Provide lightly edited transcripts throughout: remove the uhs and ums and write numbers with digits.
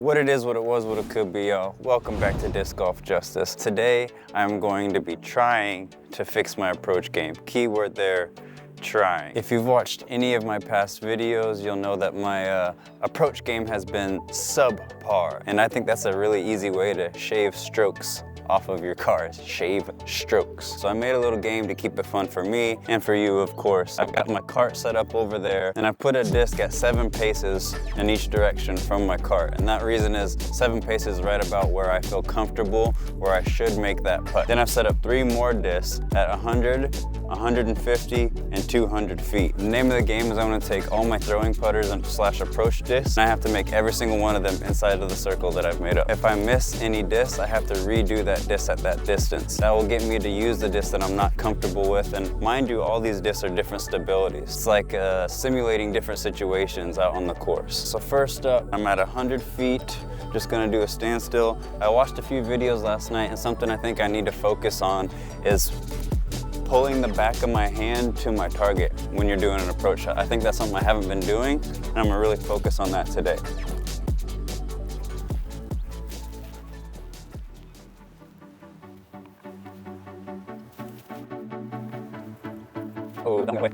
What it is, what it was, what it could be, y'all. Welcome back to Disc Golf Justice. Today, I'm going to be trying to fix my approach game. Keyword there, trying. If you've watched any of my past videos, you'll know that my approach game has been subpar. And I think that's a really easy way to shave strokes off of your cars, shave strokes. So I made a little game to keep it fun for me and for you, of course. I've got my cart set up over there and I put a disc at 7 paces in each direction from my cart. And that reason is 7 paces right about where I feel comfortable, where I should make that putt. Then I've set up 3 more discs at 100, 150, and 200 feet. The name of the game is I'm gonna take all my throwing putters and slash approach discs, and I have to make every single one of them inside of the circle that I've made up. If I miss any discs, I have to redo that disc at that distance. That will get me to use the disc that I'm not comfortable with, and mind you, all these discs are different stabilities. It's like simulating different situations out on the course. So first up, I'm at 100 feet, just gonna do a standstill. I watched a few videos last night, and something I think I need to focus on is pulling the back of my hand to my target when you're doing an approach shot. I think that's something I haven't been doing, and I'm gonna really focus on that today. Oh, that way.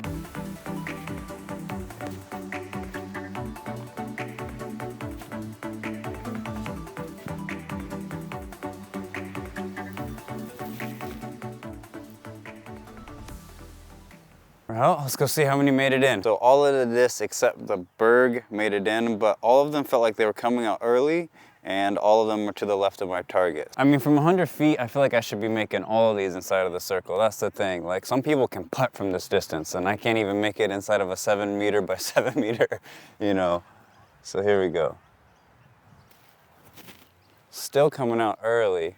Well, let's go see how many made it in. So all of the discs except the Berg made it in, but all of them felt like they were coming out early and all of them were to the left of my target. I mean, from 100 feet, I feel like I should be making all of these inside of the circle. That's the thing. Like, some people can putt from this distance and I can't even make it inside of a 7 meter by 7 meter, you know. So here we go. Still coming out early,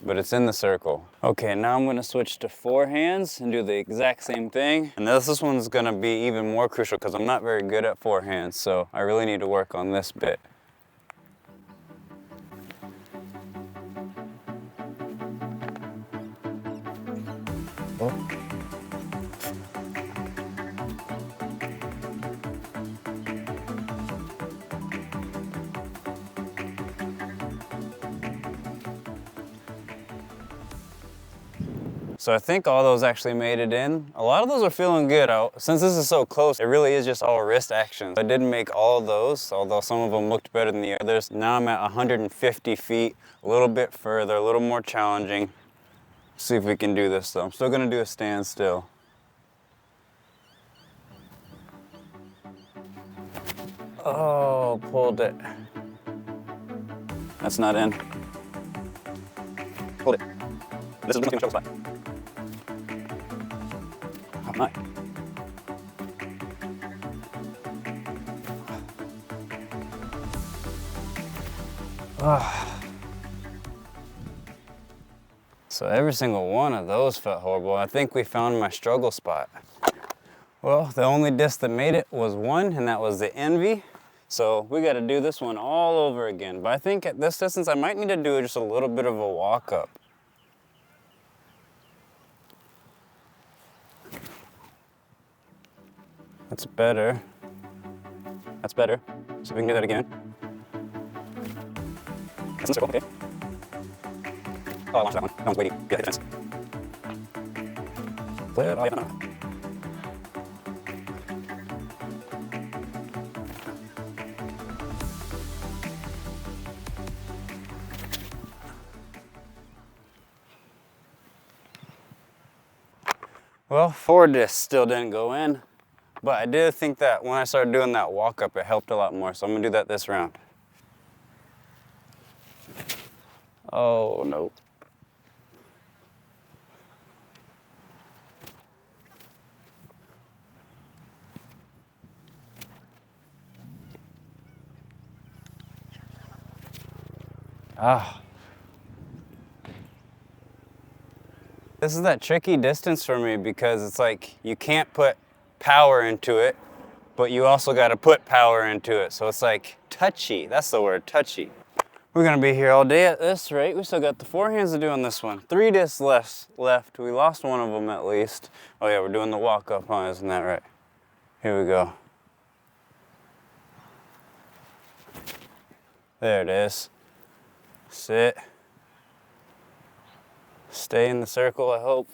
but it's in the circle. Okay, now I'm gonna switch to forehands and do the exact same thing. And this one's gonna be even more crucial because I'm not very good at forehands, so I really need to work on this bit. Oh. So I think all those actually made it in. A lot of those are feeling good. Since this is so close, it really is just all wrist action. I didn't make all of those, although some of them looked better than the others. Now I'm at 150 feet, a little bit further, a little more challenging. Let's see if we can do this though. I'm still gonna do a standstill. Oh, pulled it. That's not in. Pulled it. This is my struggle spot. Oh my. So every single one of those felt horrible. I think we found my struggle spot. Well, the only disc that made it was one, and that was the Envy. So we got to do this one all over again. But I think at this distance, I might need to do just a little bit of a walk up. That's better. That's better. So we can do that again. That's in circle, okay. Oh, I launched that one. That one's weighty. Yeah, hit the fence. Flip. Oh, yeah, no. Well, 4 discs still didn't go in. But I did think that when I started doing that walk up, it helped a lot more. So I'm gonna do that this round. Oh, no. Ah. This is that tricky distance for me because it's like you can't put power into it, but you also got to put power into it. So it's like touchy. That's the word, touchy. We're gonna be here all day at this rate. We still got the forehands to do on this one. 3 discs left. We lost one of them at least. Oh yeah, we're doing the walk up, huh? Isn't that right? Here we go. There it is. Sit. Stay in the circle, I hope.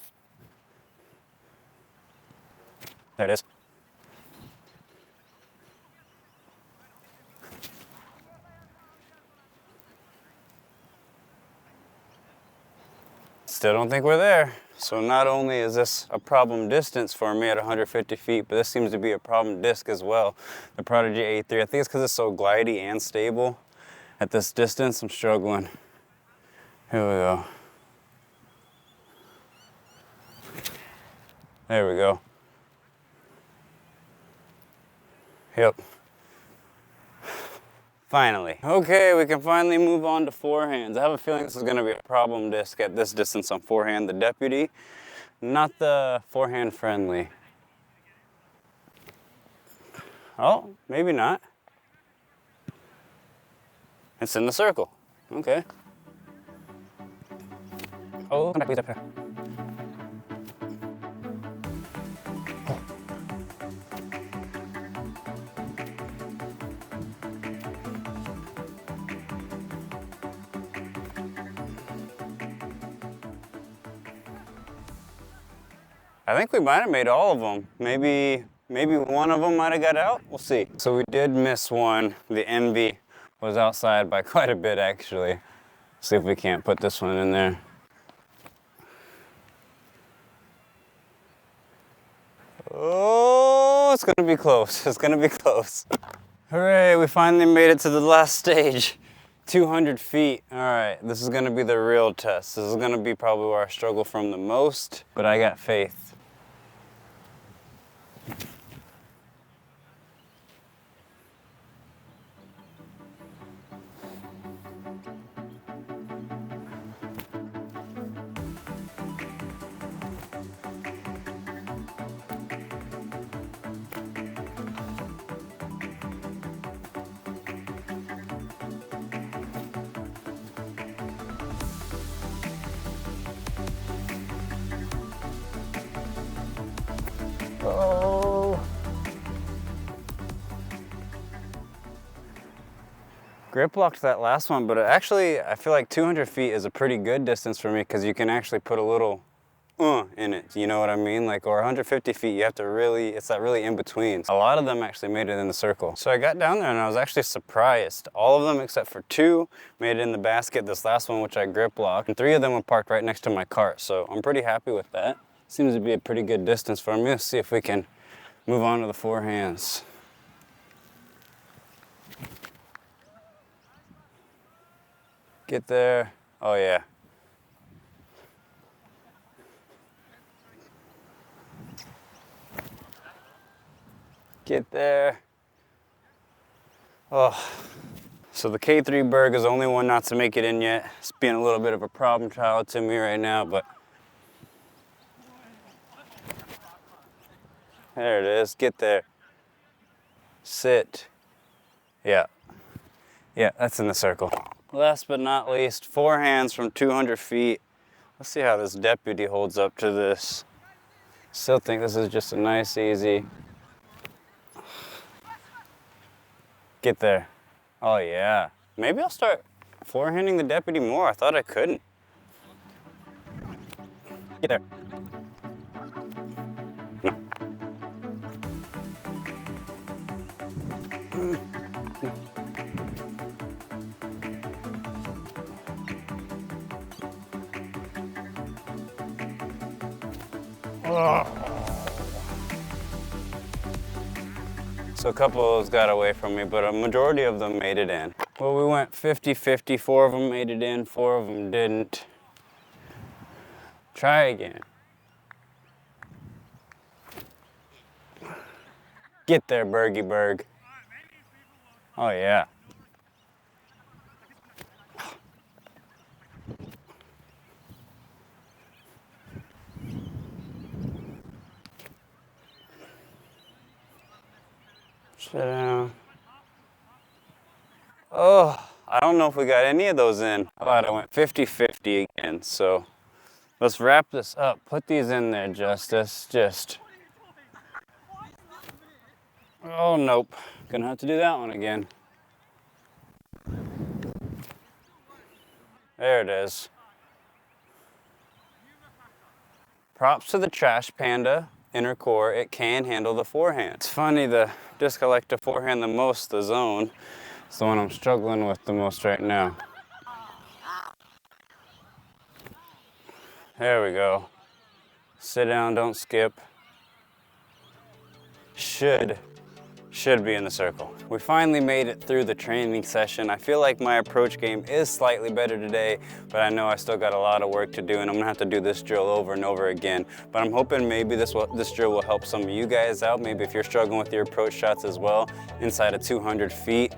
There it is. Still don't think we're there. So not only is this a problem distance for me at 150 feet, but this seems to be a problem disc as well. The Prodigy A3, I think it's because it's so glidey and stable. At this distance, I'm struggling. Here we go. There we go. Yep. Finally. Okay, we can finally move on to forehands. I have a feeling this is going to be a problem disc at this distance on forehand. The Deputy, not the forehand friendly. Oh, maybe not. It's in the circle. Okay. Oh, come back, please, up here. I think we might have made all of them. Maybe one of them might have got out. We'll see. So we did miss one. The Envy was outside by quite a bit, actually. See if we can't put this one in there. Oh, it's gonna be close. It's gonna be close. Hooray, we finally made it to the last stage. 200 feet. All right, this is gonna be the real test. This is gonna be probably where I struggle from the most, but I got faith. Oh. Grip locked that last one, but actually I feel like 200 feet is a pretty good distance for me because you can actually put a little in it, you know what I mean? Like, or 150 feet, you have to really, it's that really in between. A lot of them actually made it in the circle. So I got down there and I was actually surprised. All of them except for 2 made it in the basket. This last one, which I grip locked, and 3 of them were parked right next to my cart. So I'm pretty happy with that. Seems to be a pretty good distance for me. Let's see if we can move on to the forehands. Get there. Oh yeah. Get there. Oh. So the K3 Berg is the only one not to make it in yet. It's being a little bit of a problem child to me right now, but there it is. Get there. Sit. Yeah. Yeah, that's in the circle. Last but not least, forehands from 200 feet. Let's see how this Deputy holds up to this. Still think this is just a nice, easy. Get there. Oh yeah. Maybe I'll start forehanding the Deputy more. I thought I couldn't. Get there. No. So a couple of those got away from me, but a majority of them made it in. Well, we went 50-50. 4 of them made it in, 4 of them didn't. Try again. Get there, Bergie Berg. Oh yeah. Sit down. Oh, I don't know if we got any of those in. I thought I went 50-50 again, so let's wrap this up. Put these in there, Justice. Just. Oh, nope. Gonna have to do that one again. There it is. Props to the Trash Panda inner core. It can handle the forehand. It's funny, the disc I like to forehand the most, the zone, is the one I'm struggling with the most right now. There we go. Sit down, don't skip. Should be in the circle. We finally made it through the training session. I feel like my approach game is slightly better today, but I know I still got a lot of work to do, and I'm gonna have to do this drill over and over again. But I'm hoping maybe this drill will help some of you guys out. Maybe if you're struggling with your approach shots as well, inside of 200 feet.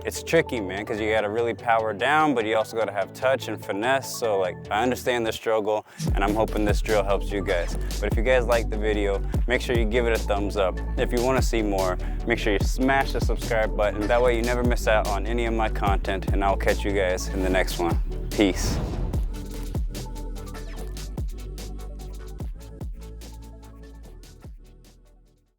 It's tricky, man, because you gotta really power down, but you also gotta have touch and finesse. So like, I understand the struggle, and I'm hoping this drill helps you guys. But if you guys like the video, make sure you give it a thumbs up. If you wanna see more, make sure you smash the subscribe button. That way you never miss out on any of my content, and I'll catch you guys in the next one. Peace.